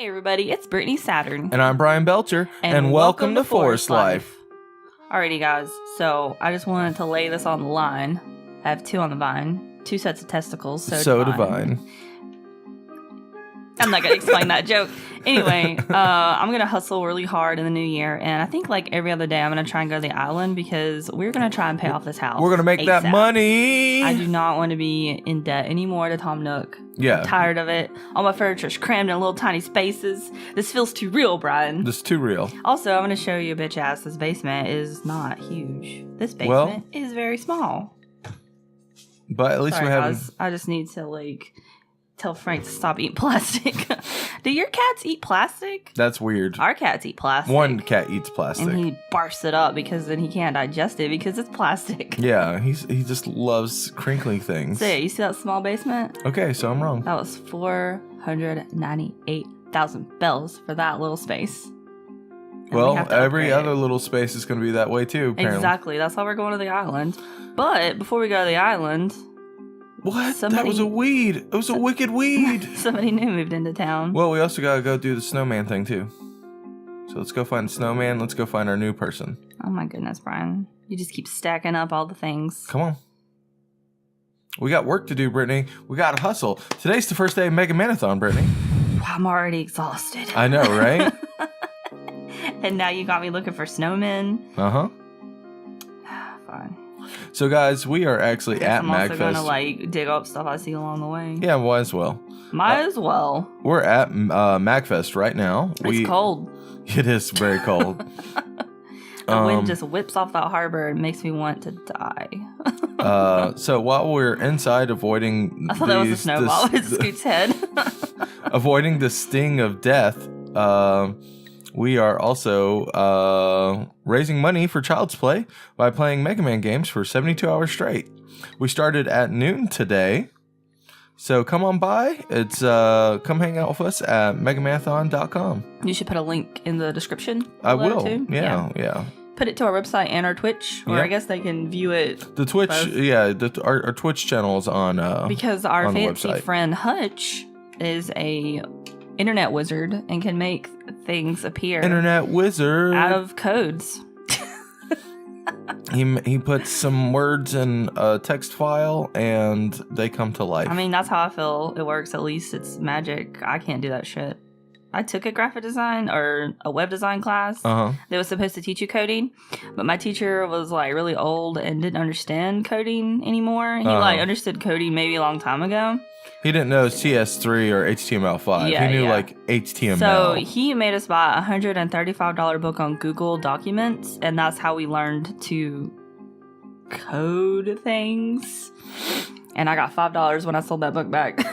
Hey everybody, it's Brittany Saturn. And I'm Bryan Belcher, and welcome to Forest Life. Alrighty guys, so I just wanted to lay this on the line. I have two on the vine, two sets of testicles, so divine. I'm not going to explain that joke. Anyway, I'm going to hustle really hard in the new year, and I think like every other day I'm going to try and go to the island because we're going to try and pay off this house. We're going to make ASAP. that money. I do not want to be in debt anymore to Tom Nook. Yeah. I'm tired of it. All my furniture's crammed in little tiny spaces. This feels too real, Bryan. This is too real. Also, I'm going to show you, bitch ass, this basement is not huge. This basement is very small. But at least Sorry, we're having... guys. I just need to, like... tell Frank to stop eating plastic. Do your cats eat plastic? That's weird. Our cats eat plastic. One cat eats plastic. And he barfs it up because then he can't digest it because it's plastic. Yeah, he just loves crinkly things. So, you see that small basement? Okay, so I'm wrong. That was 498,000 bells for that little space. And well, every other little space is going to be that way too, apparently. Exactly. That's why we're going to the island. But before we go to the island... What? That was a weed. It was a wicked weed. Somebody new moved into town. Well, we also got to go do the snowman thing, too. So let's go find the snowman. Let's go find our new person. Oh, my goodness, Bryan. You just keep stacking up all the things. Come on. We got work to do, Brittany. We got to hustle. Today's the first day of Man-athon, Brittany. I'm already exhausted. I know, right? And now you got me looking for snowmen. Uh-huh. Fine. So, guys, we are actually at I'm MagFest. also going to, like, dig up stuff I see along the way. Yeah, might as well. Might as well. We're at MagFest right now. It's cold. It is very cold. The wind just whips off that harbor and makes me want to die. So while we're inside avoiding... I thought that was a snowball with Scoot's head. Avoiding the sting of death, we are also raising money for Child's Play by playing Mega Man games for 72 hours straight. We started at noon today, so come on by. It's come hang out with us at megamathon.com. You should put a link in the description. I will. Too. Yeah. Put it to our website and our Twitch, or I guess they can view it. The Twitch, our Twitch channel is on because our fancy website. friend Hutch is a internet wizard and can make things appear. Internet wizard out of codes. He puts some words in a text file and they come to life. I mean, that's how I feel it works. At least it's magic. I can't do that shit. I took a graphic design or a web design class that was supposed to teach you coding, but my teacher was like really old and didn't understand coding anymore. He like understood coding maybe a long time ago. He didn't know CS3 or HTML5. Yeah, he knew like HTML. So he made us buy a $135 book on Google Documents, and that's how we learned to code things. And I got $5 when I sold that book back.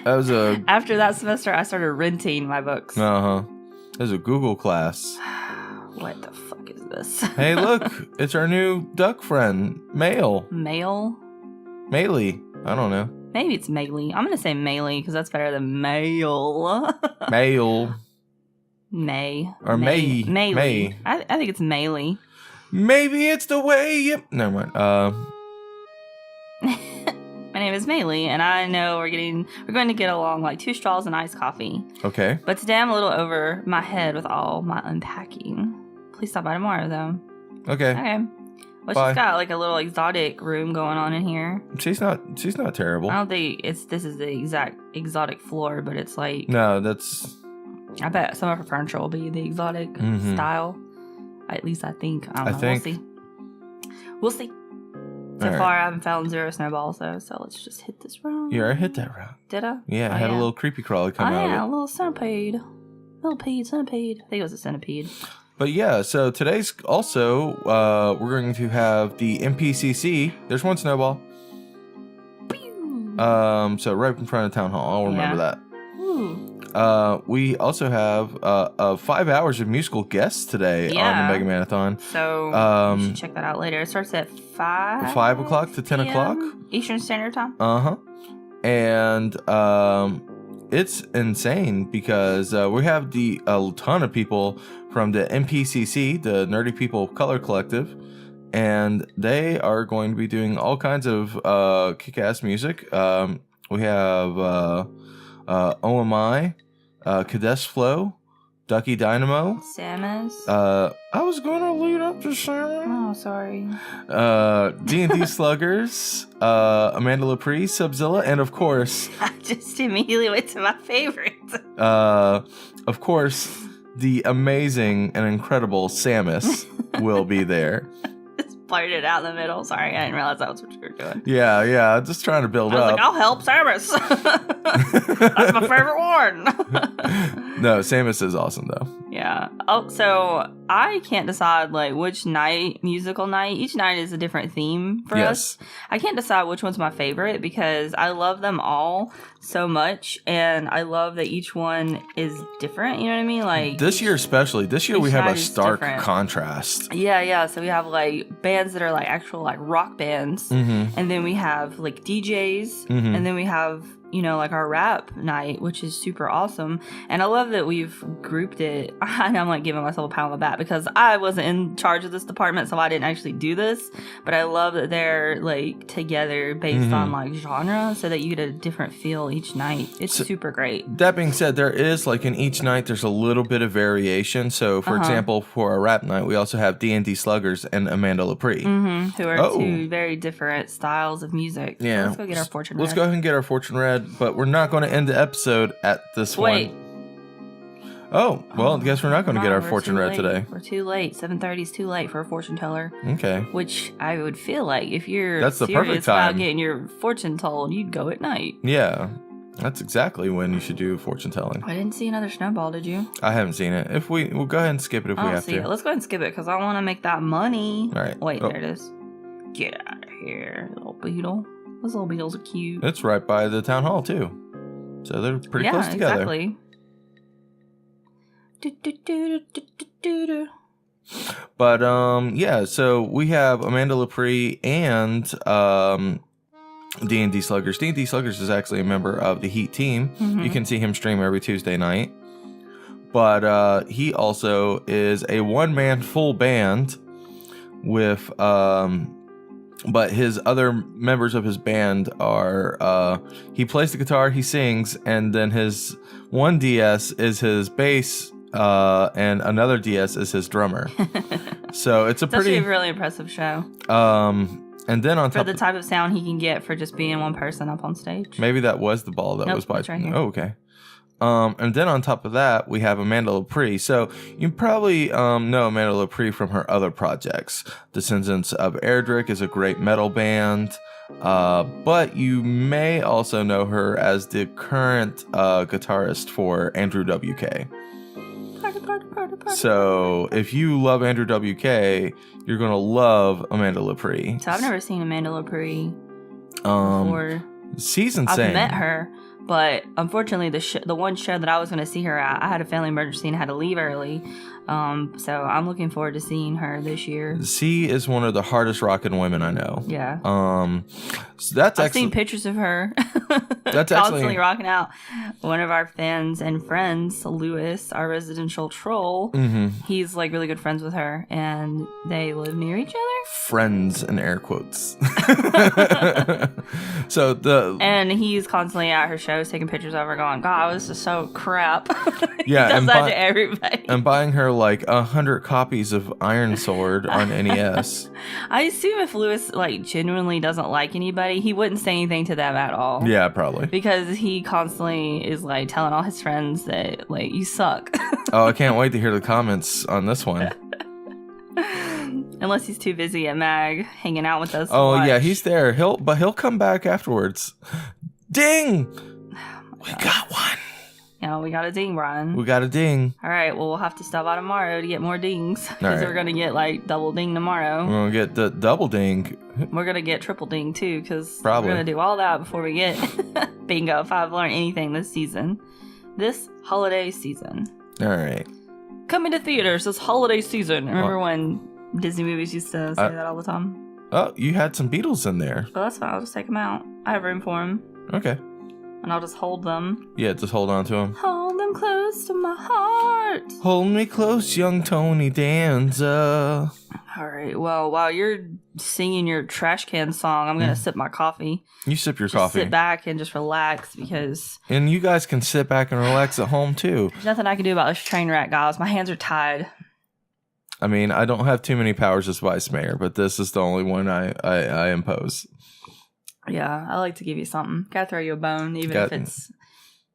That was After that semester, I started renting my books. That was a Google class. What the fuck is this? Hey, look, it's our new duck friend, Mail. Mail? Maylee. I don't know. Maybe it's Maylee. I'm gonna say Maylee because that's better than Mail. Mail. May. Or May. May. I think it's Maylee. Maybe it's the way you... Never mind. My name is Maylee, and I know we're going to get along like 2 straws and iced coffee. Okay. But today I'm a little over my head with all my unpacking. Please stop by tomorrow, though. Okay. Well, she's got like a little exotic room going on in here. She's not terrible. I don't think this is the exact exotic floor, but it's like... No, that's... I bet some of her furniture will be the exotic style. At least I think. I don't know. We'll see. So far, I haven't found 0 snowballs, though, so let's just hit this round. You already hit that round. Did I? Yeah, I had a little creepy crawly come out of it. A little centipede. Centipede. I think it was a centipede. But yeah, so today's also, we're going to have the MPCC. There's one snowball. Pew! So right in front of Town Hall. I'll remember that. Ooh. We also have 5 hours of musical guests today on the Mega Man-athon. So you should check that out later. It starts at 5 o'clock to 10 o'clock. Eastern Standard Time. And it's insane because we have a ton of people from the NPCC, the Nerdy People of Color Collective, and they are going to be doing all kinds of kick-ass music. We have OMI, Kadesh Flow, Ducky Dynamo, Samus. I was gonna lead up to Samus. Oh, sorry. D&D Sluggers, Amanda Lepre, Subzilla, and of course, I just immediately went to my favorite. of course, the amazing and incredible Samus will be there. Just blurted out in the middle. Sorry, I didn't realize that was what you were doing. Yeah, just trying to build up. I was like, I'll help Samus. That's my favorite one. No, Samus is awesome though. Yeah. Oh, so I can't decide like which musical night. Each night is a different theme for us. I can't decide which one's my favorite because I love them all so much, and I love that each one is different. You know what I mean? Like this year, especially we have a stark different contrast. Yeah. So we have like bands that are like actual like rock bands, and then we have like DJs, and then we have like our rap night, which is super awesome. And I love that we've grouped it. And I'm like giving myself a pound on the back because I wasn't in charge of this department, so I didn't actually do this. But I love that they're like together based on like genre, so that you get a different feel each night. It's super great. That being said, there is like in each night, there's a little bit of variation. So for example, for our rap night, we also have D&D Sluggers and Amanda Lepre, who are two very different styles of music. Yeah. So let's go get our fortune Let's read. go ahead and get our fortune read. But we're not going to end the episode at this Wait. one. Oh, well, I guess we're not going to get our fortune read today. We're too late. 7:30 is too late for a fortune teller. Okay. Which I would feel like if you're That's the serious perfect time about getting your fortune told, you'd go at night. Yeah. That's exactly when you should do fortune telling. I didn't see another snowball, did you? I haven't seen it. We'll go ahead and skip it if we have to. Let's go ahead and skip it because I want to make that money. All right. Wait, there it is. Get out of here, little beetle. Those little beetles are cute. It's right by the town hall, too. So they're pretty close together. Exactly. But, so we have Amanda Lepre and D&D Sluggers. D&D Sluggers is actually a member of the HEET team. You can see him stream every Tuesday night. But he also is a one-man full band with... but his other members of his band are, he plays the guitar, he sings, and then his one DS is his bass, and another DS is his drummer. So it's actually a really impressive show. And then on top for the type of sound he can get for just being one person up on stage. Maybe that was the ball that was by. Right here. Oh, okay. And then on top of that, we have Amanda Lepre. So you probably know Amanda Lepre from her other projects. Descendants of Erdrick is a great metal band. But you may also know her as the current guitarist for Andrew WK. So if you love Andrew WK, you're going to love Amanda Lepre. So I've never seen Amanda Lepre before. She's insane. I've met her. But unfortunately, the one show that I was going to see her at, I had a family emergency and had to leave early. So I'm looking forward to seeing her this year. She is one of the hardest rocking women I know. Yeah. So that's I've seen pictures of her. That's constantly rocking out. One of our fans and friends, Lewis, our residential troll, he's like really good friends with her, and they live near each other. Friends in air quotes. And he's constantly at her shows taking pictures of her, going, "God, this is so crap." Yeah, he does that to everybody. And buying her like 100 copies of Iron Sword on NES. I assume if Lewis like genuinely doesn't like anybody, he wouldn't say anything to them at all. Yeah, probably. Because he constantly is like telling all his friends that like you suck. Oh, I can't wait to hear the comments on this one. Unless he's too busy at MAG hanging out with us. Oh yeah, he's there. He'll come back afterwards. Ding! We got one. Yeah, we got a ding, Bryan. We got a ding. All right, well, we'll have to stop by tomorrow to get more dings. Because we're going to get, like, double ding tomorrow. We're going to get the double ding. We're going to get triple ding, too, because we're Probably. going to do all that before we get bingo if I've learned anything this season. This holiday season. All right. Coming to theaters this holiday season. Remember when Disney movies used to say that all the time? Oh, you had some Beatles in there. Well, that's fine. I'll just take them out. I have room for them. Okay. And I'll just hold them. Yeah, just hold on to them. Hold them close to my heart. Hold me close, young Tony Danza. All right. Well, while you're singing your trash can song, I'm gonna sip my coffee. You sip your just coffee. Sit back and just relax because. And you guys can sit back and relax at home too. There's nothing I can do about this train wreck, guys. My hands are tied. I mean, I don't have too many powers as vice mayor, but this is the only one I impose. Yeah, I like to give you something. Gotta throw you a bone, even if it's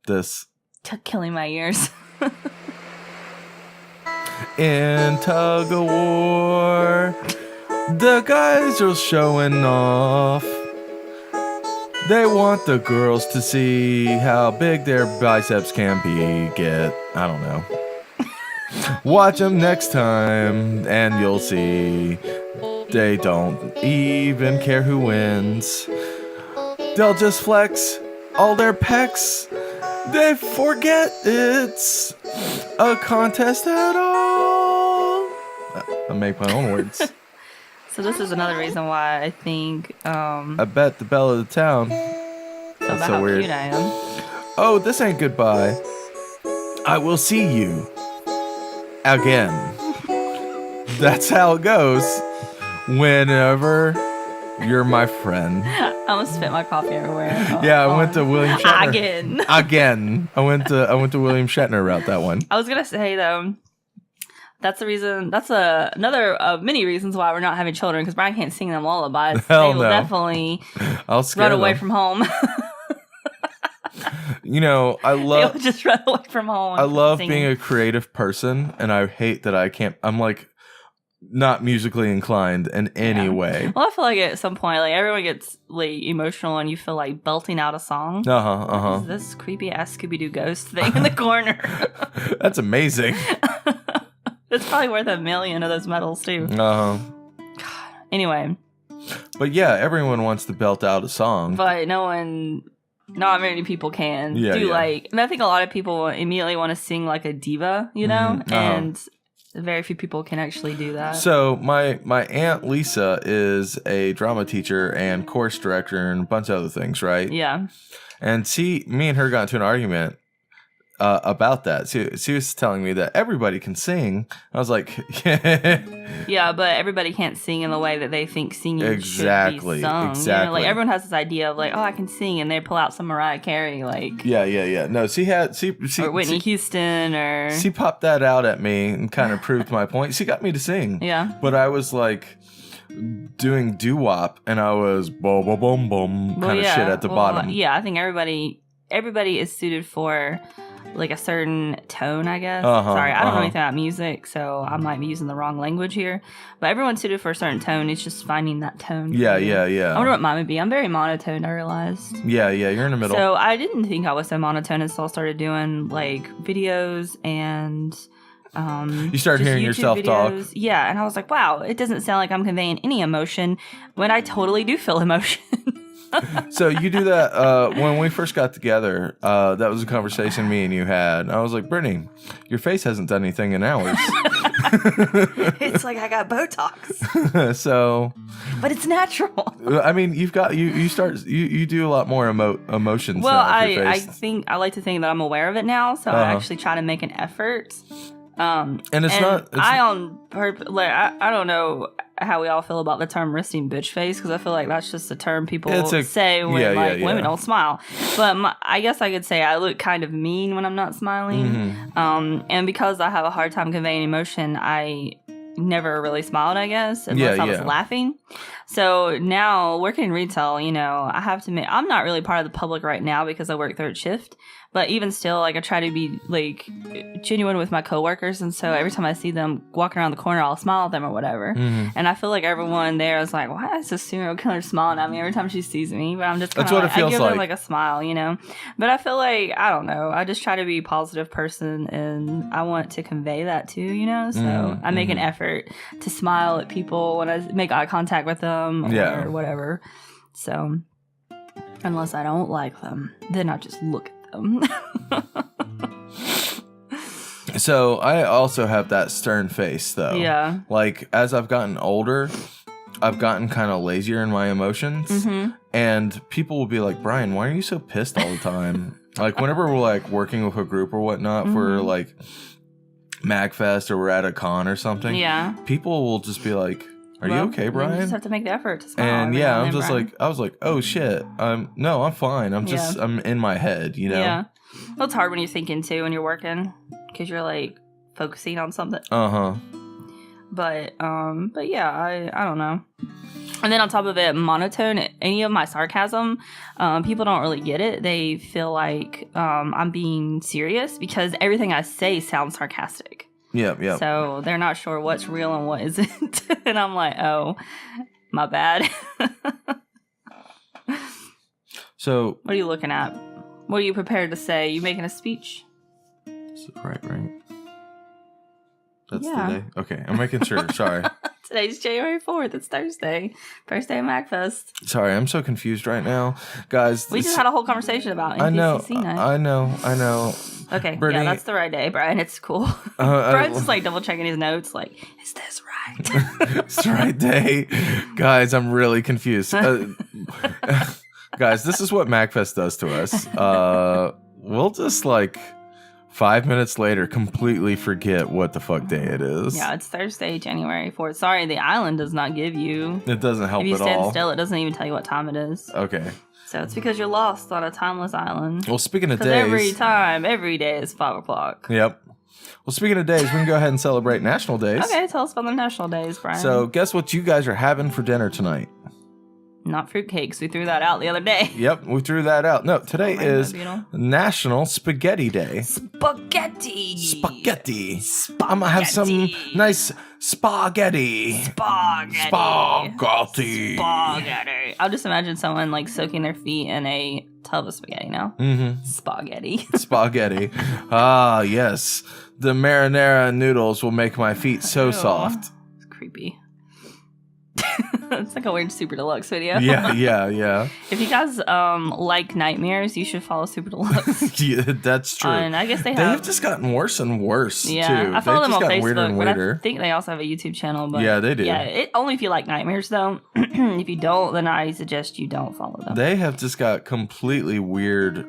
this killing my ears. In tug of war, the guys are showing off. They want the girls to see how big their biceps can be. I don't know. Watch them next time and you'll see. They don't even care who wins. They'll just flex all their pecs. They forget it's a contest at all. I make my own words. So this is another reason why I think I bet the belle of the town. That's so weird. Cute I am. Oh, this ain't goodbye. I will see you again. That's how it goes whenever you're my friend. I almost spit my coffee everywhere. Yeah, I went to William Shatner. Again. I went to William Shatner route that one. I was gonna say though, that's the reason. That's another of many reasons why we're not having children, because Bryan can't sing them lullabies. Hell they will definitely run away from home. You know, they'll just run away from home. I love being a creative person, and I hate that I can't. I'm like not musically inclined in any way. Well, I feel like at some point, like everyone gets like emotional, and you feel like belting out a song. What is this creepy ass Scooby-Doo ghost thing in the corner? That's amazing. It's probably worth $1 million of those medals too. God. Anyway. But yeah, everyone wants to belt out a song, but not many people can like, and I think a lot of people immediately want to sing like a diva, you know, and very few people can actually do that. So my Aunt Lisa is a drama teacher and course director and a bunch of other things, right? Yeah. And me and her got into an argument about that. She was telling me that everybody can sing. I was like, yeah, but everybody can't sing in the way that they think singing should be sung. Exactly. You know, like everyone has this idea of like, oh, I can sing, and they pull out some Mariah Carey, like yeah. No, or Whitney Houston, or she popped that out at me and kind of proved my point. She got me to sing. Yeah, but I was like doing doo-wop, and I was boom boom boom boom kind of shit at the bottom. Yeah, I think everybody is suited for like a certain tone, I guess. Sorry, I don't know anything about music, so I might be using the wrong language here. But everyone's suited for a certain tone. It's just finding that tone. Yeah. I wonder what mine would be. I'm very monotone, I realized. Yeah, you're in the middle. So I didn't think I was so monotone until I started doing like videos and you started hearing YouTube yourself videos. talk. Yeah, and I was like, wow, it doesn't sound like I'm conveying any emotion when I totally do feel emotion. So you do that when we first got together. That was a conversation me and you had. I was like, Brittany, your face hasn't done anything in hours. It's like I got Botox. So, but it's natural. I mean, you've got you do a lot more emotions. Well, now with your I face. think I like to think that I'm aware of it now, so I actually try to make an effort. And it's not. I on purpose. Like I don't know how we all feel about the term resting bitch face, because I feel like that's just a term people say when women don't smile. But I guess I could say I look kind of mean when I'm not smiling. Mm-hmm. And because I have a hard time conveying emotion, I never really smiled, I guess, unless I was laughing. So now working in retail, you know, I have to admit, I'm not really part of the public right now because I work third shift. But even still, like, I try to be, like, genuine with my coworkers. And so every time I see them walking around the corner, I'll smile at them or whatever. Mm-hmm. And I feel like everyone there is like, why is this serial killer smiling at me every time she sees me? But I'm just kind of like, I give them, like, a smile, you know? But I feel like, I don't know. I just try to be a positive person, and I want to convey that too, you know? So I make an effort to smile at people when I make eye contact with them or whatever. So unless I don't like them, then I just look at them. So I also have that stern face, though. Yeah. Like, as I've gotten older, I've gotten kind of lazier in my emotions. Mm-hmm. And people will be like, Bryan, why are you so pissed all the time? Like, whenever we're, like, working with a group or whatnot, for, like, MagFest or we're at a con or something, people will just be like, "Are you okay, Bryan?" You just have to make the effort to smile. And I'm just Bryan. I was like, "Oh shit, no, I'm fine. I'm in my head, you know." Yeah, well, it's hard when you're thinking too when you're working because you're like focusing on something. But yeah, I don't know. And then on top of it, monotone. Any of my sarcasm, people don't really get it. They feel like I'm being serious because everything I say sounds sarcastic. Yeah. So they're not sure what's real and what isn't. And I'm like, oh, my bad. So what are you looking at? What are you prepared to say? You making a speech? Right. That's today? Okay, I'm making sure. Sorry. Today's January 4th. It's Thursday. First day of MacFest. Sorry, I'm so confused right now. Guys, we just had a whole conversation about NPCC night. I know. Okay, Brittany, that's the right day, Bryan. It's cool. Bryan's just like double checking his notes, like, is this right? It's the right day. Guys, I'm really confused. Guys, this is what MacFest does to us. We'll just 5 minutes later completely forget what the fuck day it is. Yeah, it's Thursday, January 4th. Sorry, the island does not give you. It doesn't help at all. If you stand still, it doesn't even tell you what time it is. Okay. So it's because you're lost on a timeless island. Well, speaking of days... every day is 5 o'clock. Yep. Well, speaking of days, we can go ahead and celebrate national days. Okay, tell us about the national days, Bryan. So guess what you guys are having for dinner tonight? Not fruitcakes. We threw that out the other day. Yep, we threw that out. No, today is National Spaghetti Day. Spaghetti. I'm gonna have some nice spaghetti. I'll just imagine someone soaking their feet in a tub of spaghetti now. Spaghetti. Ah, yes. The marinara noodles will make my feet so soft. It's creepy. It's like a weird Super Deluxe video. Yeah. If you guys like nightmares, you should follow Super Deluxe. Yeah, that's true. And I guess they've just gotten worse and worse. Yeah, too. I follow them on Facebook, weirder and weirder. but I think they also have a YouTube channel. But yeah, they do. Yeah, only if you like nightmares, though. If you don't, then I suggest you don't follow them. They have just got completely weird,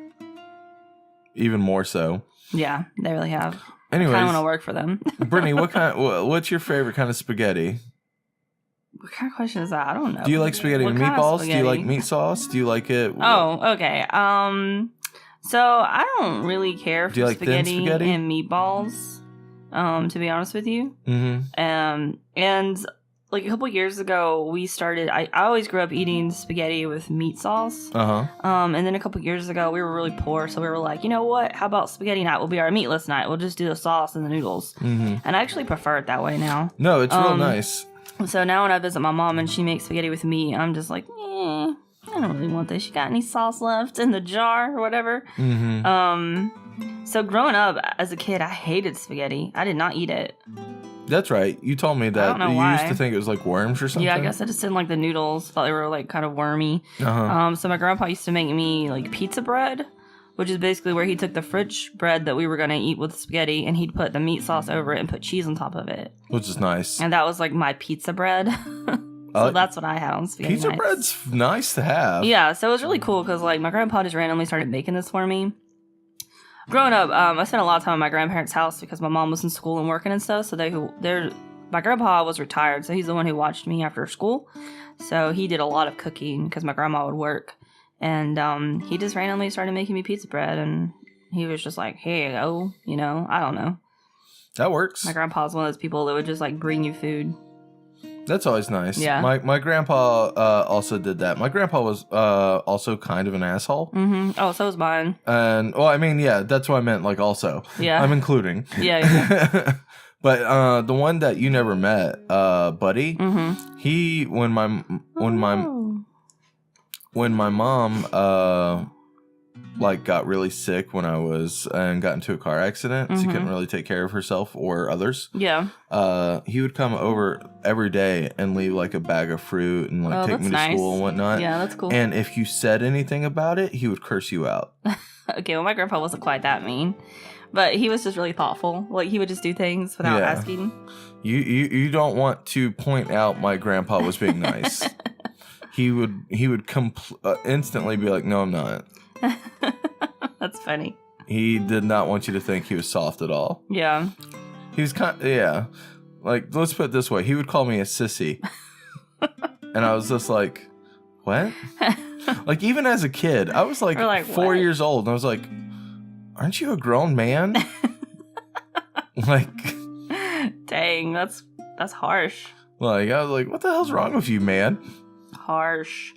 even more so. Yeah, they really have. Anyways, I kind of want to work for them. Brittany, what's your favorite kind of spaghetti? What kind of question is that? I don't know. Do you like spaghetti with meatballs? Do you like meat sauce? Do you like it? Oh, okay. So I don't really care for spaghetti and meatballs. To be honest with you. And a couple years ago, we started. I always grew up eating spaghetti with meat sauce. And then a couple years ago, we were really poor, so we were like, you know what? How about spaghetti night will be our meatless night? We'll just do the sauce and the noodles. And I actually prefer it that way now. No, it's real nice. So now when I visit my mom and she makes spaghetti with meat, I'm just like, I don't really want this. You got any sauce left in the jar or whatever? So growing up as a kid, I hated spaghetti. I did not eat it. That's right. You told me that. I don't know you why. used to think it was like worms or something. Yeah, I guess I just didn't like the noodles. Thought they were kind of wormy. So my grandpa used to make me pizza bread, which is basically where he took the fridge bread that we were going to eat with spaghetti and he'd put the meat sauce over it and put cheese on top of it. Which is nice. And that was my pizza bread. So that's what I had on spaghetti Pizza nights. bread's nice to have. Yeah, so it was really cool because my grandpa just randomly started making this for me. Growing up, I spent a lot of time at my grandparents' house because my mom was in school and working and stuff. So my grandpa was retired, so he's the one who watched me after school. So he did a lot of cooking because my grandma would work. And he just randomly started making me pizza bread, and he was just like, here you go. I don't know. That works. My grandpa's one of those people that would just bring you food. That's always nice. Yeah. My grandpa also did that. My grandpa was also kind of an asshole. Oh, so was mine. And, well, I mean, yeah, that's what I meant, also. Yeah. I'm including. Yeah. But the one that you never met, Buddy, he, when my mom got really sick when I was and got into a car accident, so she couldn't really take care of herself or others. Yeah. He would come over every day and leave a bag of fruit and take me to school and whatnot. Yeah, that's cool. And if you said anything about it, he would curse you out. Okay, well, my grandpa wasn't quite that mean, but he was just really thoughtful. He would just do things without asking. You don't want to point out my grandpa was being nice. He would instantly be like, no, I'm not. That's funny. He did not want you to think he was soft at all. Yeah. He was yeah. Like, let's put it this way. He would call me a sissy. And I was just like, what? Like, even as a kid, I was like 4 years old. And I was like, aren't you a grown man? Like, dang, that's harsh. Like, I was like, what the hell's wrong with you, man? Harsh.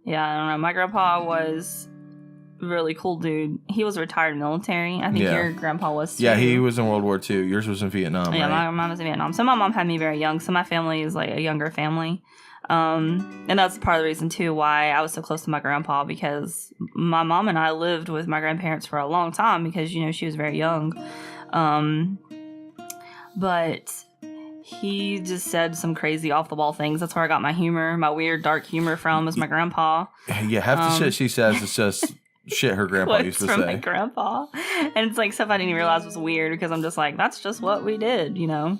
Yeah, I don't know. My grandpa was a really cool dude. He was a retired military. I think your grandpa was too. Yeah, he was in World War II. Yours was in Vietnam, yeah, right? my mom was in Vietnam. So my mom had me very young. So my family is like a younger family. And that's part of the reason too why I was so close to my grandpa, because my mom and I lived with my grandparents for a long time because, you know, she was very young. But he just said some crazy off the wall things. That's where I got my humor, my weird dark humor from, was my grandpa. Yeah, half the shit she says is just shit her grandpa used to say. My grandpa. And it's like stuff I didn't even realize was weird because I'm just like, that's just what we did, you know?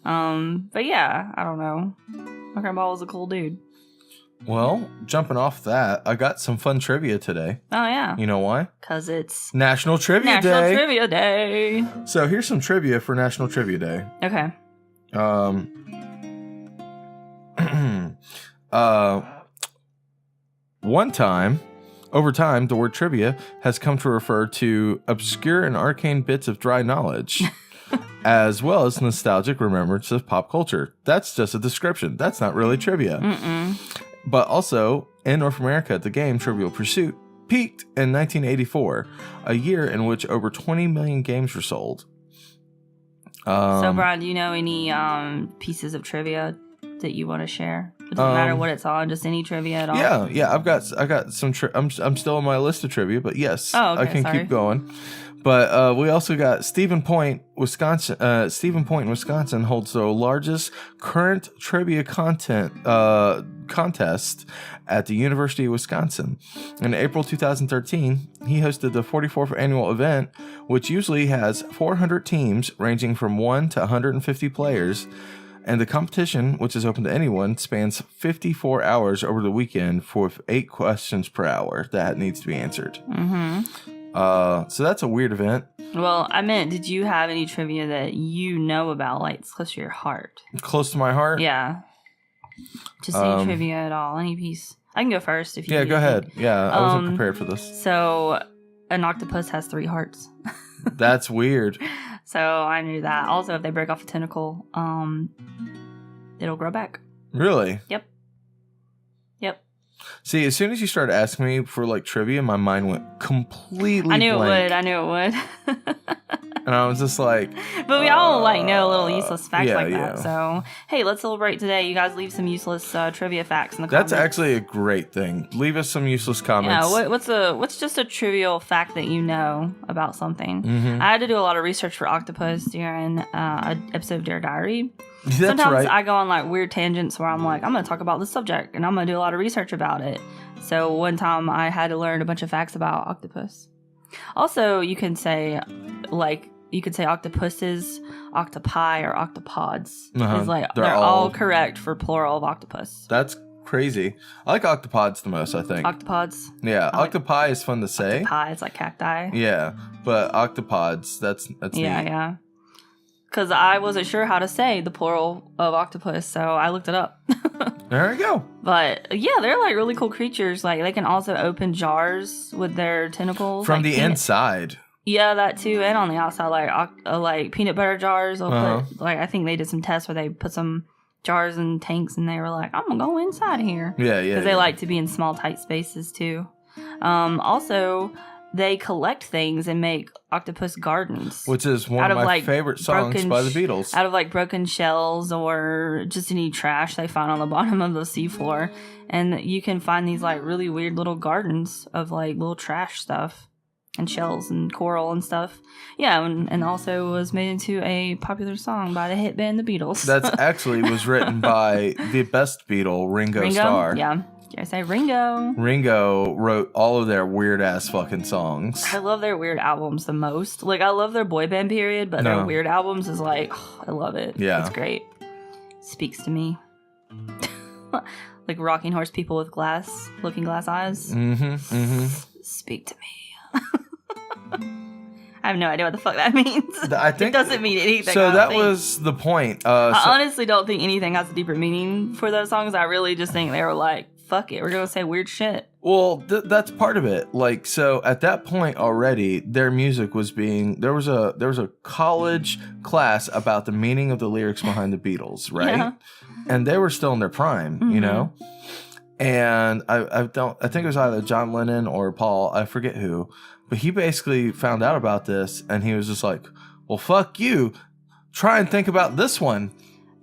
But yeah, I don't know. My grandpa was a cool dude. Well, jumping off that, I got some fun trivia today. Oh, yeah. You know why? Because it's National Trivia Day. National Trivia Day. So here's some trivia for National Trivia Day. Okay. Over time, the word trivia has come to refer to obscure and arcane bits of dry knowledge. As well as nostalgic remembrance of pop culture. That's just a description. That's not really trivia. But also, in North America, the game Trivial Pursuit peaked in 1984, a year in which over 20 million games were sold. So, Brian, do you know any pieces of trivia that you want to share? It doesn't matter what it's on, just any trivia at all. Yeah, I've got some. I'm still on my list of trivia, but yes, okay, I can keep going. But we also got Stephen Point, Wisconsin. Stephen Point in Wisconsin holds the largest current trivia contest at the University of Wisconsin. In April 2013, he hosted the 44th annual event, which usually has 400 teams ranging from 1 to 150 players. And the competition, which is open to anyone, spans 54 hours over the weekend for 8 questions per hour that needs to be answered. So that's a weird event. Well, I meant, did you have any trivia that you know about, like, it's close to your heart? Close to my heart? Yeah. Just any trivia at all, any piece. I can go first if you Yeah, go ahead. Yeah, I wasn't prepared for this. So, an octopus has 3 hearts. That's weird. So, I knew that. Also, if they break off a tentacle, it'll grow back. Really? Yep. See, as soon as you started asking me for, like, trivia, my mind went completely blank. I knew it would. And I was just like... But we all, like, know little useless facts like that. So, hey, let's celebrate today. You guys leave some useless trivia facts in the comments. That's actually a great thing. Leave us some useless comments. Yeah, what's just a trivial fact that you know about something? I had to do a lot of research for octopus during an episode of Dear Diary. That's Sometimes right. I go on like weird tangents where I'm like, I'm going to talk about this subject and I'm going to do a lot of research about it. So one time I had to learn a bunch of facts about octopus. Also, you can say octopuses, octopi, or octopods. They're all correct for plural of octopus. That's crazy. I like octopods the most, I think. Octopods? Yeah, octopi is fun to say. Octopi, it's like cacti. Yeah, but octopods, that's neat. Yeah. Because I wasn't sure how to say the plural of octopus, so I looked it up. There we go. But yeah, they're like really cool creatures. Like they can also open jars with their tentacles from the inside. Yeah, that too, and on the outside, like peanut butter jars. Put, I think they did some tests where they put some jars in tanks, and they were like, "I'm gonna go inside here." Yeah. Because they like to be in small, tight spaces too. Also, they collect things and make octopus gardens, which is one of my favorite songs by the Beatles. Out of like broken shells or just any trash they find on the bottom of the seafloor, and you can find these like really weird little gardens of like little trash stuff and shells and coral and stuff. Yeah, and also was made into a popular song by the hit band The Beatles. That's actually was written by the best Beatle, Ringo Starr. Yeah. Did I say Ringo? Ringo wrote all of their weird-ass fucking songs. I love their weird albums the most. Like, I love their boy band period, but their weird albums is like, I love it. Yeah. It's great. Speaks to me. Like rocking horse people with looking glass eyes. Speak to me. I I have no idea what the fuck that means. I think it doesn't mean anything. So that was the point. I honestly don't think anything has a deeper meaning for those songs. I really just think they were like, fuck it, we're gonna say weird shit. Well, that's part of it. Like, so at that point already, their music was being there was a college class about the meaning of the lyrics behind the Beatles, right? Yeah. And they were still in their prime, you know. And I think it was either John Lennon or Paul, I forget who, but he basically found out about this and he was just like, well, fuck you. Try and think about this one.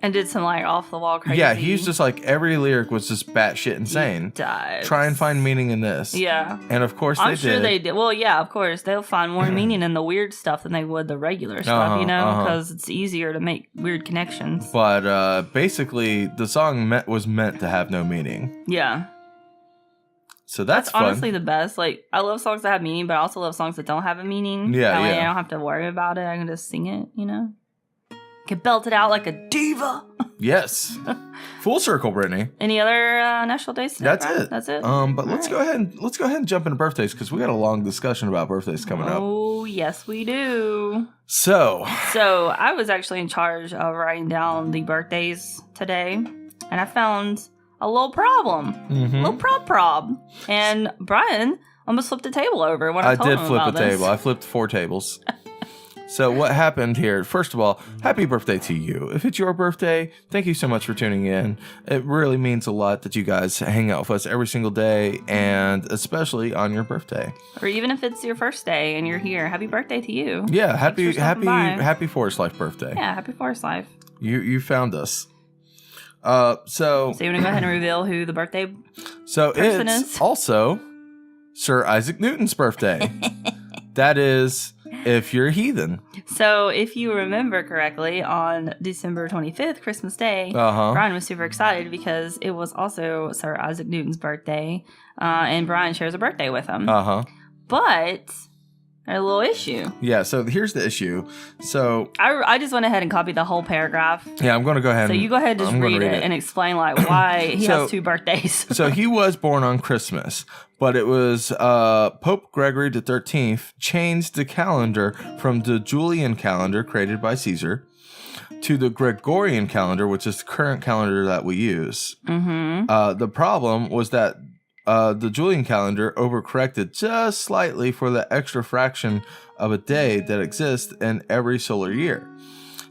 And did some like off the wall crazy. Yeah, he's just like every lyric was just batshit insane. Try and find meaning in this. Yeah. And of course I'm sure they did. Well, yeah, of course. They'll find more meaning in the weird stuff than they would the regular stuff, you know? Because it's easier to make weird connections. But basically, the song was meant to have no meaning. Yeah. So that's fun. Honestly the best. Like, I love songs that have meaning, but I also love songs that don't have a meaning. Yeah, that way I don't have to worry about it. I can just sing it, you know? Can belt it out like a diva. Yes. Full circle, Brittany. Any other national days today? That's it. But let's go ahead and jump into birthdays because we got a long discussion about birthdays coming up. Oh, yes, we do. So I was actually in charge of writing down the birthdays today, and I found a little problem. A little prob. And Bryan almost flipped the table over when I told him about this. I did flip a table. I flipped 4 tables. So what happened here, first of all, happy birthday to you. If it's your birthday, thank you so much for tuning in. It really means a lot that you guys hang out with us every single day, and especially on your birthday. Or even if it's your first day and you're here, happy birthday to you. Yeah, happy Forest Life birthday. Yeah, happy Forest Life. You found us. So you want to go ahead and reveal who the birthday person is? It's also Sir Isaac Newton's birthday. That is... if you're a heathen. So, if you remember correctly, on December 25th, Christmas Day, Bryan was super excited because it was also Sir Isaac Newton's birthday, and Bryan shares a birthday with him. But a little issue. Yeah, so here's the issue. So I just went ahead and copied the whole paragraph. Yeah, I'm going to go ahead. So you go ahead and just read it and explain like why he has 2 birthdays. So he was born on Christmas, but it was Pope Gregory XIII changed the calendar from the Julian calendar created by Caesar to the Gregorian calendar, which is the current calendar that we use. The problem was that the Julian calendar overcorrected just slightly for the extra fraction of a day that exists in every solar year.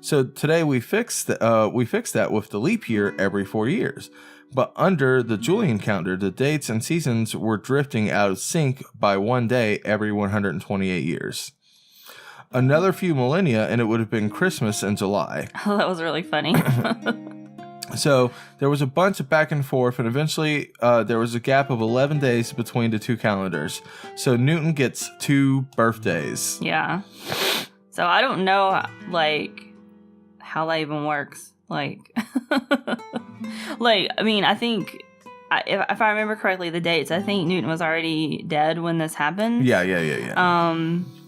So today we fixed that with the leap year every 4 years. But under the Julian calendar, the dates and seasons were drifting out of sync by 1 day every 128 years. Another few millennia, and it would have been Christmas in July. Oh, that was really funny. So there was a bunch of back and forth, and eventually there was a gap of 11 days between the 2 calendars. So Newton gets 2 birthdays. Yeah. So I don't know, like, how that even works. Like, I mean, I think, if I remember correctly, the dates, I think Newton was already dead when this happened. Yeah.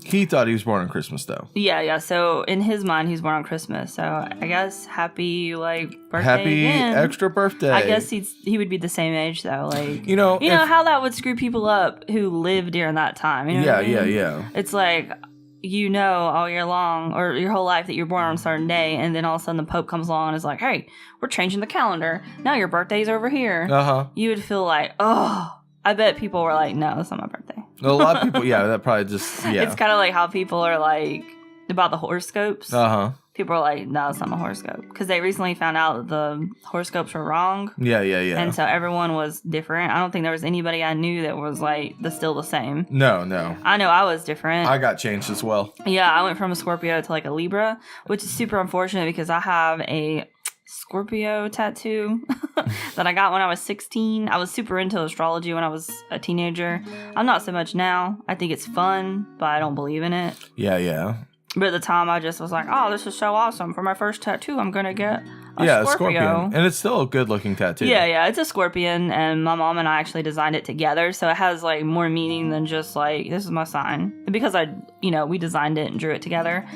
He thought he was born on Christmas, though. Yeah. So in his mind, he's born on Christmas. So I guess happy birthday happy again. Extra birthday. I guess he would be the same age though. Like you know how that would screw people up who lived during that time. You know what I mean? Yeah. It's like all year long or your whole life that you're born on a certain day, and then all of a sudden the Pope comes along and is like, "Hey, we're changing the calendar. Now your birthday's over here." You would feel like, oh. I bet people were like, no, that's not my birthday. A lot of people, that probably just, It's kind of like how people are like, about the horoscopes. People are like, no, it's not my horoscope. Because they recently found out that the horoscopes were wrong. Yeah. And so everyone was different. I don't think there was anybody I knew that was like, still the same. No. I know I was different. I got changed as well. Yeah, I went from a Scorpio to like a Libra, which is super unfortunate because I have a Scorpio tattoo that I got when I was 16. I was super into astrology when I was a teenager. I'm not so much now. I think it's fun, but I don't believe in it. Yeah. But at the time, I just was like, oh, this is so awesome. For my first tattoo, I'm going to get a Scorpio. And it's still a good-looking tattoo. Yeah, it's a scorpion, and my mom and I actually designed it together, so it has, like, more meaning than just, like, this is my sign. And because we designed it and drew it together,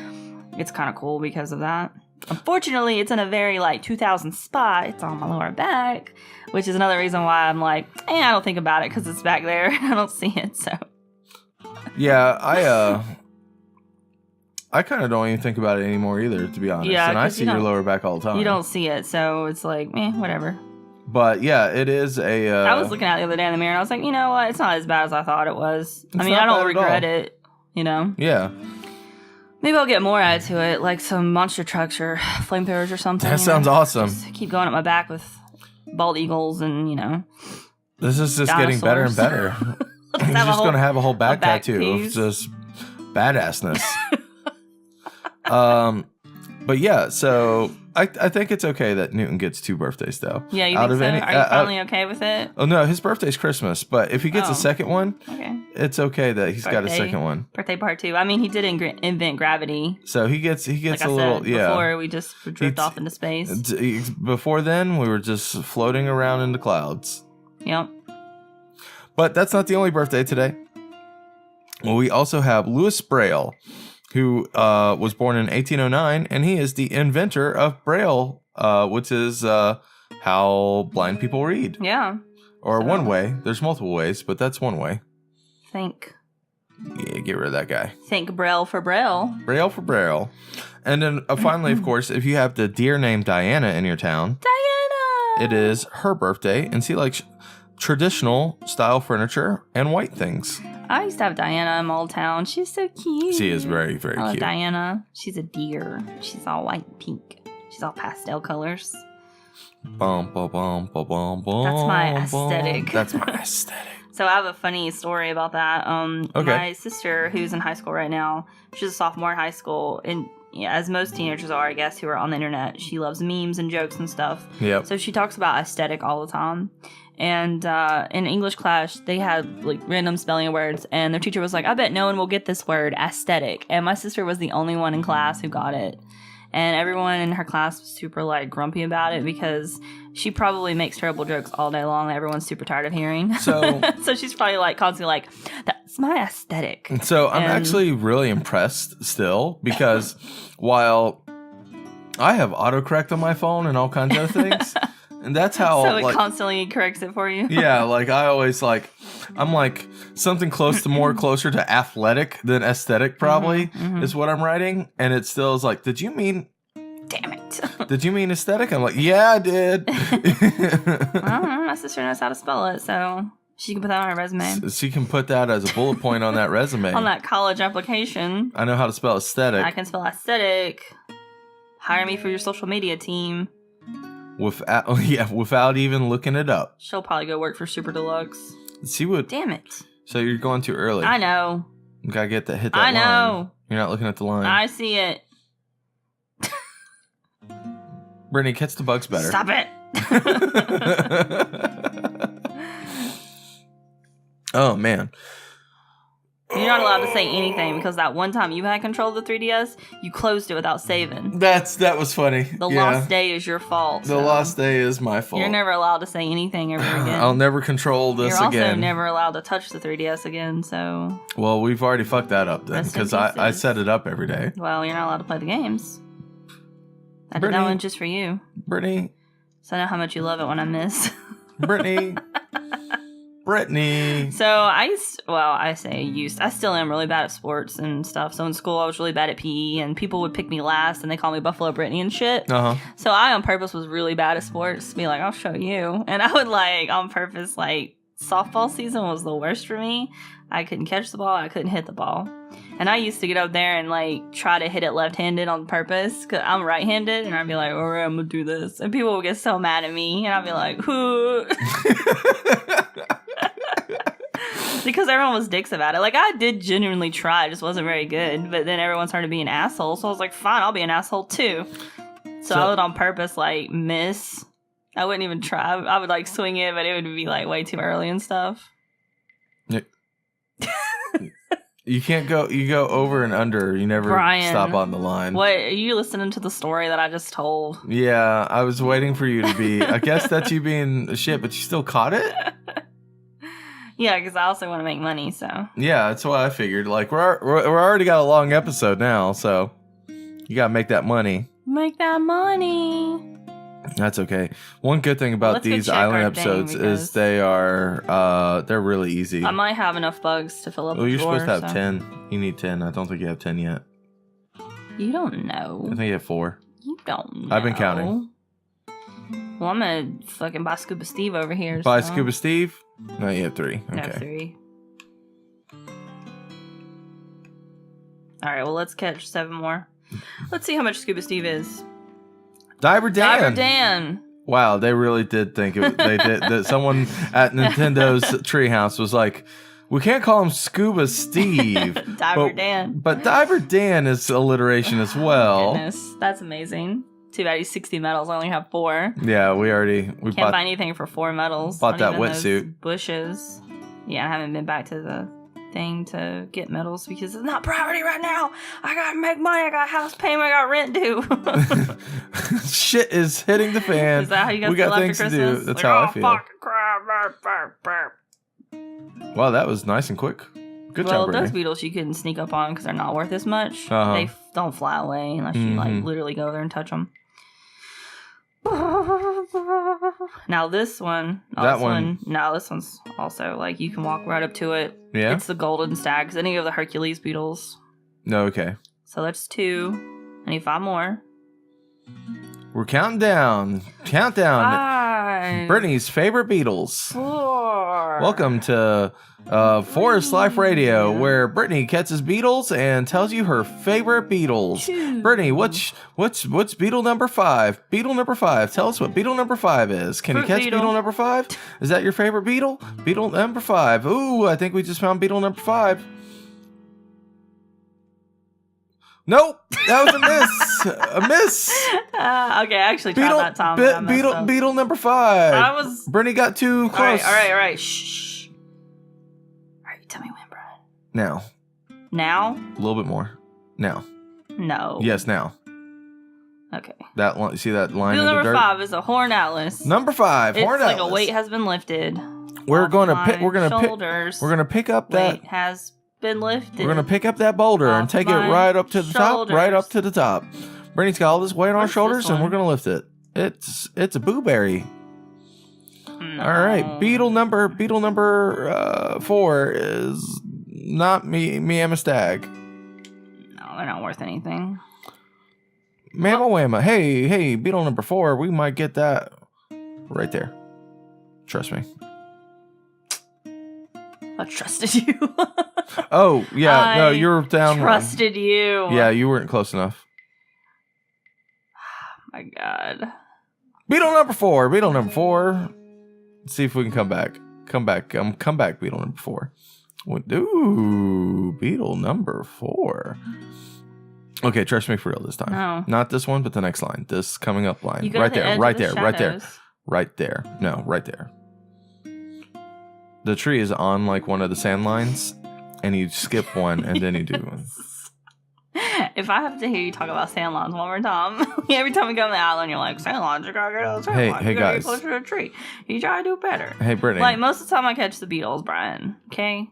it's kind of cool because of that. Unfortunately, it's in a very, 2000 spot. It's on my lower back, which is another reason why I'm like, I don't think about it because it's back there. I don't see it, so. Yeah, I kind of don't even think about it anymore either, to be honest. Yeah, and I see your lower back all the time. You don't see it, so it's like, whatever. But yeah, it is a... I was looking at it the other day in the mirror, and I was like, you know what? It's not as bad as I thought it was. I mean, I don't regret it, you know? Yeah. Maybe I'll get more added to it, like some monster trucks or flamethrowers or something. That sounds awesome. Just keep going up my back with bald eagles and, This is just getting better and better. I'm just going to have a whole back tattoo of just badassness. But yeah, so I think it's okay that Newton gets 2 birthdays, though. Yeah, you think so? Are you finally okay with it? Oh, no, his birthday's Christmas. But if he gets a second one, it's okay that he's got a second one. Birthday part 2. I mean, he did invent gravity. So he gets like a little, before we just drift off into space. Before then, we were just floating around in the clouds. Yep. But that's not the only birthday today. Well, we also have Louis Braille, who was born in 1809, and he is the inventor of Braille, which is how blind people read. Yeah. Or one way. There's multiple ways, but that's one way. Think. Yeah, get rid of that guy. Think Braille for Braille. Braille for Braille. And then finally, of course, if you have the deer named Diana in your town. Diana! It is her birthday, and she likes traditional style furniture and white things. I used to have Diana in my old town. She's so cute. She is very, very cute. I love Diana. She's a deer. She's all white and pink. She's all pastel colors. Bum, bum, bum, bum, bum, bum. That's my aesthetic. That's my aesthetic. So I have a funny story about that. My sister, who's in high school right now, she's a sophomore in high school, and as most teenagers are, I guess, who are on the internet, she loves memes and jokes and stuff. Yep. So she talks about aesthetic all the time. And in English class, they had like random spelling words, and their teacher was like, I bet no one will get this word, aesthetic. And my sister was the only one in class who got it. And everyone in her class was super like grumpy about it because she probably makes terrible jokes all day long that everyone's super tired of hearing. So she's probably like constantly like, that's my aesthetic. So I'm actually really impressed still because while I have autocorrect on my phone and all kinds of things, and that's how so it constantly corrects it for you. Yeah, like I always I'm like something closer to athletic than aesthetic probably is what I'm writing, and it still is like, did you mean? Damn it! Did you mean aesthetic? I'm like, yeah, I did. My sister knows how to spell it, so she can put that on her resume. She can put that as a bullet point on that resume. On that college application. I know how to spell aesthetic. I can spell aesthetic. Hire me for your social media team. Without even looking it up. She'll probably go work for Super Deluxe. She would. Damn it. So you're going too early. I know. You gotta hit that line. I know. You're not looking at the line. I see it. Brittany, catch the bugs better. Stop it. Oh, man. You're not allowed to say anything because that one time you had control of the 3DS, you closed it without saving. That was funny. The lost day is your fault. The lost day is my fault. You're never allowed to say anything ever again. I'll never control this again. You're also never allowed to touch the 3DS again, so... Well, we've already fucked that up then because I set it up every day. Well, you're not allowed to play the games. I did that one just for you. Brittany. So I know how much you love it when I miss. Brittany. So I still am really bad at sports and stuff. So in school I was really bad at PE and people would pick me last and they call me Buffalo Brittany and shit. So I on purpose was really bad at sports to be like, I'll show you. And I would on purpose, softball season was the worst for me. I couldn't catch the ball. I couldn't hit the ball. And I used to get up there and try to hit it left-handed on purpose because I'm right-handed and I'd be like, all right, I'm going to do this. And people would get so mad at me and I'd be like, who? Because everyone was dicks about it. I did genuinely try. I just wasn't very good. But then everyone started being assholes. So I was like, fine, I'll be an asshole too. So I would on purpose miss. I wouldn't even try. I would swing it, but it would be way too early and stuff. You can't go. You go over and under. You never stop on the line. What? Are you listening to the story that I just told? Yeah, I was waiting for you to be. I guess that's you being a shit, but you still caught it. Yeah, because I also want to make money. So yeah, that's what I figured. We're already got a long episode now, so you gotta make that money. Make that money. That's okay. One good thing about these island episodes is they're really easy. I might have enough bugs to fill up. Well, you're supposed to have 10. You need 10. I don't think you have 10 yet. You don't know. I think you have 4. You don't know. I've been counting. Well, I'm gonna fucking buy Scuba Steve over here. Buy Scuba Steve? No, you have 3. Okay. I have 3. Alright, well, let's catch 7 more. Let's see how much Scuba Steve is. Diver Dan. Diver Dan. Wow, they really did think it. They did. That someone at Nintendo's treehouse was like, "We can't call him Scuba Steve, Diver Dan." But Diver Dan is alliteration as well. Goodness, that's amazing. Too bad he's 60 medals. I only have 4. Yeah, we can't buy anything for 4 medals. Bought that wetsuit. Bushes. Yeah, I haven't been back to the thing to get medals because it's not priority right now. I gotta make money. I got house payment. I got rent due. Shit is hitting the fan. Is that how you guys we got feel things after to Christmas? do. That's like, how I feel. Fucking crap. Wow, that was nice and quick. Good job, Brittany. Those beetles you can sneak up on because they're not worth as much. Uh-huh. They don't fly away unless you like literally go there and touch them. Now this one, this one's also like you can walk right up to it. Yeah, it's the golden stag. Because any of the Hercules beetles. No, okay. So that's 2. I need 5 more. We're counting down. Countdown. 5. Brittany's favorite beetles. 4. Welcome to Forest Life Radio, where Brittany catches beetles and tells you her favorite beetles. 2. Brittany, what's beetle number 5? Beetle number 5. Tell us what beetle number 5 is. Can you catch beetle number 5? Is that your favorite beetle? Beetle number 5. Ooh, I think we just found beetle number 5. Nope, that was a miss. A miss. Okay, I actually tried that time. Beetle number 5. Brittany got too close. All right. Shh. All right, tell me when, Bryan. Now? A little bit more. Now. No. Yes, now. Okay. That one. See that line Beetle in the dirt? number 5 is a horn atlas. Number 5, horn atlas. It's like a weight has been lifted. We're gonna pick up that. Weight has been lifted. We're gonna pick up that boulder and take it right up to the top. Right up to the top. Brittany's got all this weight on our shoulders, and we're gonna lift it. It's a booberry. No. All right, beetle number 4 is not me. I'm a stag. No, they're not worth anything. Mamma whamma. Hey, beetle number 4. We might get that right there. Trust me. I trusted you. Oh, yeah. No, you're down. Trusted you. Yeah, you weren't close enough. Oh, my God. Beetle number 4. Let's see if we can come back. Come back, beetle number 4. Ooh, beetle number 4. Okay, trust me for real this time. No. Not this one, but the next line. This coming up line. You go right to the there, edge right of the there, right there. shadows. Right there. No, right there. The tree is on like one of the sand lines, and you skip one, and then you do one. If I have to hear you talk about sand lines one more time, every time we go on the island, you're like, sand lines, you gotta get out of the sand lines. Hey, guys. Get closer to the tree. You try to do better. Hey, Brittany. Like, most of the time I catch the beetles, Bryan. Okay?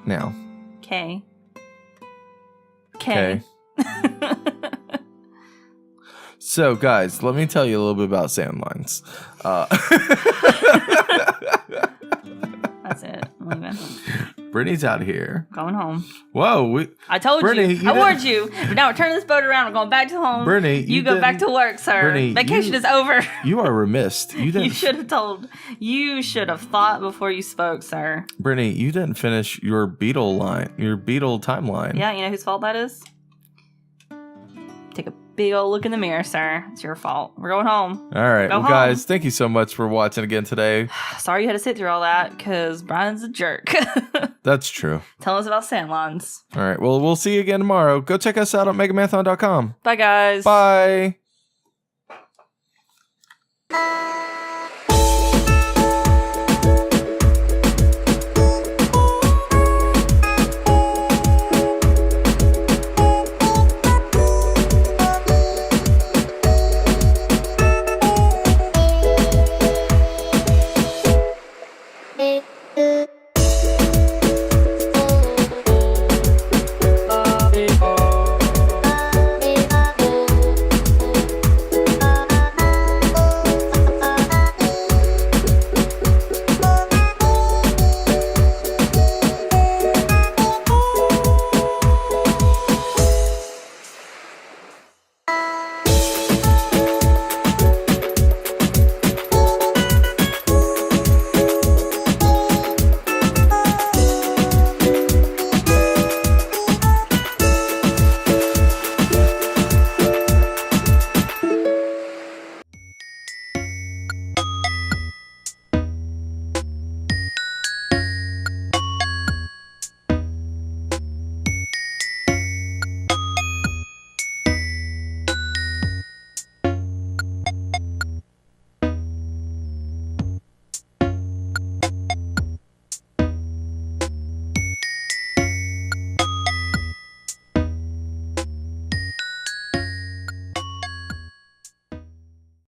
Now. Okay. So, guys, let me tell you a little bit about sand lines. That's it. I'm leaving. Brittany's out here. Going home. Whoa. I told Brittany, you. I warned you. But now we're turning this boat around. We're going back to home. Brittany, you go back to work, sir. Brittany, Vacation is over. You are remiss. You should have told. You should have thought before you spoke, sir. Brittany, you didn't finish your beetle timeline. Yeah, you know whose fault that is? Take a big old look in the mirror, sir. It's your fault. We're going home. All right. Well, guys, thank you so much for watching again today. Sorry you had to sit through all that because Bryan's a jerk. That's true. Tell us about sand lines. All right. Well, we'll see you again tomorrow. Go check us out at Man-athon.com. Bye, guys. Bye.